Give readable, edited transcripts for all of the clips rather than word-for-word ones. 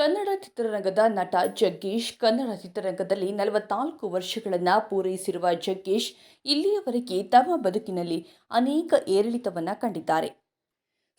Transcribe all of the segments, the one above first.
ಕನ್ನಡ ಚಿತ್ರರಂಗದ ನಟ ಜಗ್ಗೇಶ್ ಕನ್ನಡ ಚಿತ್ರರಂಗದಲ್ಲಿ 44 ವರ್ಷಗಳನ್ನು ಪೂರೈಸಿರುವ ಜಗ್ಗೇಶ್ ಇಲ್ಲಿಯವರೆಗೆ ತಮ್ಮ ಬದುಕಿನಲ್ಲಿ ಅನೇಕ ಏರಿಳಿತವನ್ನ ಕಂಡಿದ್ದಾರೆ.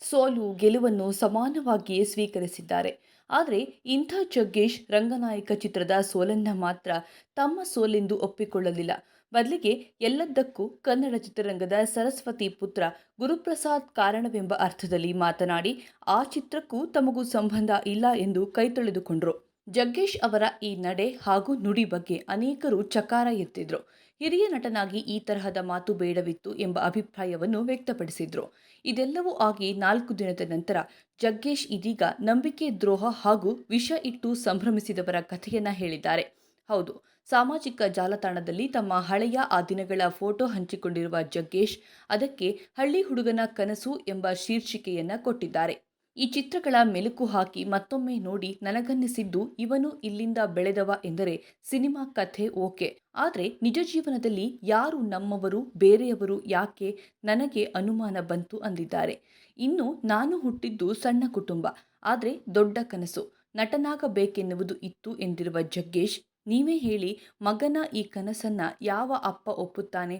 ಸೋಲು ಗೆಲುವನ್ನು ಸಮಾನವಾಗಿ ಸ್ವೀಕರಿಸಿದ್ದಾರೆ. ಆದರೆ ಇಂಥ ಜಗ್ಗೇಶ್ ರಂಗನಾಯಕ ಚಿತ್ರದ ಸೋಲನ್ನ ಮಾತ್ರ ತಮ್ಮ ಸೋಲೆಂದು ಒಪ್ಪಿಕೊಳ್ಳಲಿಲ್ಲ. ಬದಲಿಗೆ ಎಲ್ಲದಕ್ಕೂ ಕನ್ನಡ ಚಿತ್ರರಂಗದ ಸರಸ್ವತಿ ಪುತ್ರ ಗುರುಪ್ರಸಾದ್ ಕಾರಣವೆಂಬ ಅರ್ಥದಲ್ಲಿ ಮಾತನಾಡಿ ಆ ಚಿತ್ರಕ್ಕೂ ತಮಗೂ ಸಂಬಂಧ ಇಲ್ಲ ಎಂದು ಕೈತೊಳೆದುಕೊಂಡ್ರು. ಜಗ್ಗೇಶ್ ಅವರ ಈ ನಡೆ ಹಾಗೂ ನುಡಿ ಬಗ್ಗೆ ಅನೇಕರು ಚಕಾರ ಎತ್ತಿದ್ರು. ಹಿರಿಯ ನಟನಾಗಿ ಈ ತರಹದ ಮಾತು ಬೇಡವಿತ್ತು ಎಂಬ ಅಭಿಪ್ರಾಯವನ್ನು ವ್ಯಕ್ತಪಡಿಸಿದ್ರು. ಇದೆಲ್ಲವೂ ಆಗಿ 4 ದಿನದ ನಂತರ ಜಗ್ಗೇಶ್ ಇದೀಗ ನಂಬಿಕೆ ದ್ರೋಹ ಹಾಗೂ ವಿಷ ಇಟ್ಟು ಸಂಭ್ರಮಿಸಿದವರ ಕಥೆಯನ್ನ ಹೇಳಿದ್ದಾರೆ. ಹೌದು, ಸಾಮಾಜಿಕ ಜಾಲತಾಣದಲ್ಲಿ ತಮ್ಮ ಹಳೆಯ ಆ ದಿನಗಳ ಫೋಟೋ ಹಂಚಿಕೊಂಡಿರುವ ಜಗ್ಗೇಶ್ ಅದಕ್ಕೆ ಹಳ್ಳಿ ಹುಡುಗನ ಕನಸು ಎಂಬ ಶೀರ್ಷಿಕೆಯನ್ನ ಕೊಟ್ಟಿದ್ದಾರೆ. ಈ ಚಿತ್ರಗಳ ಮೆಲುಕು ಹಾಕಿ ಮತ್ತೊಮ್ಮೆ ನೋಡಿ ನನಗನ್ನಿಸಿದ್ದು ಇವನು ಇಲ್ಲಿಂದ ಬೆಳೆದವ ಎಂದರೆ ಸಿನಿಮಾ ಕಥೆ ಓಕೆ, ಆದರೆ ನಿಜ ಜೀವನದಲ್ಲಿ ಯಾರು ನಮ್ಮವರು ಬೇರೆಯವರು ಯಾಕೆ ನನಗೆ ಅನುಮಾನ ಬಂತು ಅಂದಿದ್ದಾರೆ. ಇನ್ನು ನಾನು ಹುಟ್ಟಿದ್ದು ಸಣ್ಣ ಕುಟುಂಬ, ಆದರೆ ದೊಡ್ಡ ಕನಸು ನಟನಾಗಬೇಕೆನ್ನುವುದು ಇತ್ತು ಎಂದಿರುವ ಜಗ್ಗೇಶ್, ನೀವೇ ಹೇಳಿ ಮಗನ ಈ ಕನಸನ್ನ ಯಾವ ಅಪ್ಪ ಒಪ್ಪುತ್ತಾನೆ?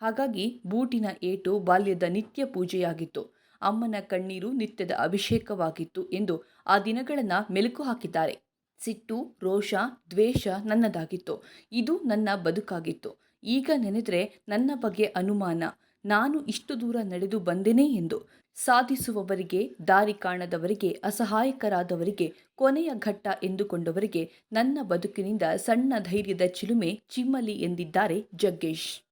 ಹಾಗಾಗಿ ಬೂಟಿನ ಏಟು ಬಾಲ್ಯದ ನಿತ್ಯ ಪೂಜೆಯಾಗಿತ್ತು, ಅಮ್ಮನ ಕಣ್ಣೀರು ನಿತ್ಯದ ಅಭಿಷೇಕವಾಗಿತ್ತು ಎಂದು ಆ ದಿನಗಳನ್ನ ಮೆಲುಕು ಹಾಕಿದ್ದಾರೆ. ಸಿಟ್ಟು, ರೋಷ, ದ್ವೇಷ ನನ್ನದಾಗಿತ್ತು. ಇದು ನನ್ನ ಬದುಕಾಗಿತ್ತು. ಈಗ ನೆನೆದ್ರೆ ನನ್ನ ಬಗ್ಗೆ ಅನುಮಾನ. ನಾನು ಇಷ್ಟು ದೂರ ನಡೆದು ಬಂದೆನೇ ಎಂದು. ಸಾಧಿಸುವವರಿಗೆ, ದಾರಿ ಕಾಣದವರಿಗೆ, ಅಸಹಾಯಕರಾದವರಿಗೆ, ಕೊನೆಯ ಘಟ್ಟ ಎಂದುಕೊಂಡವರಿಗೆ ನನ್ನ ಬದುಕಿನಿಂದ ಸಣ್ಣ ಧೈರ್ಯದ ಚಿಲುಮೆ ಚಿಮ್ಮಲಿ ಎಂದಿದ್ದಾರೆ ಜಗ್ಗೇಶ್.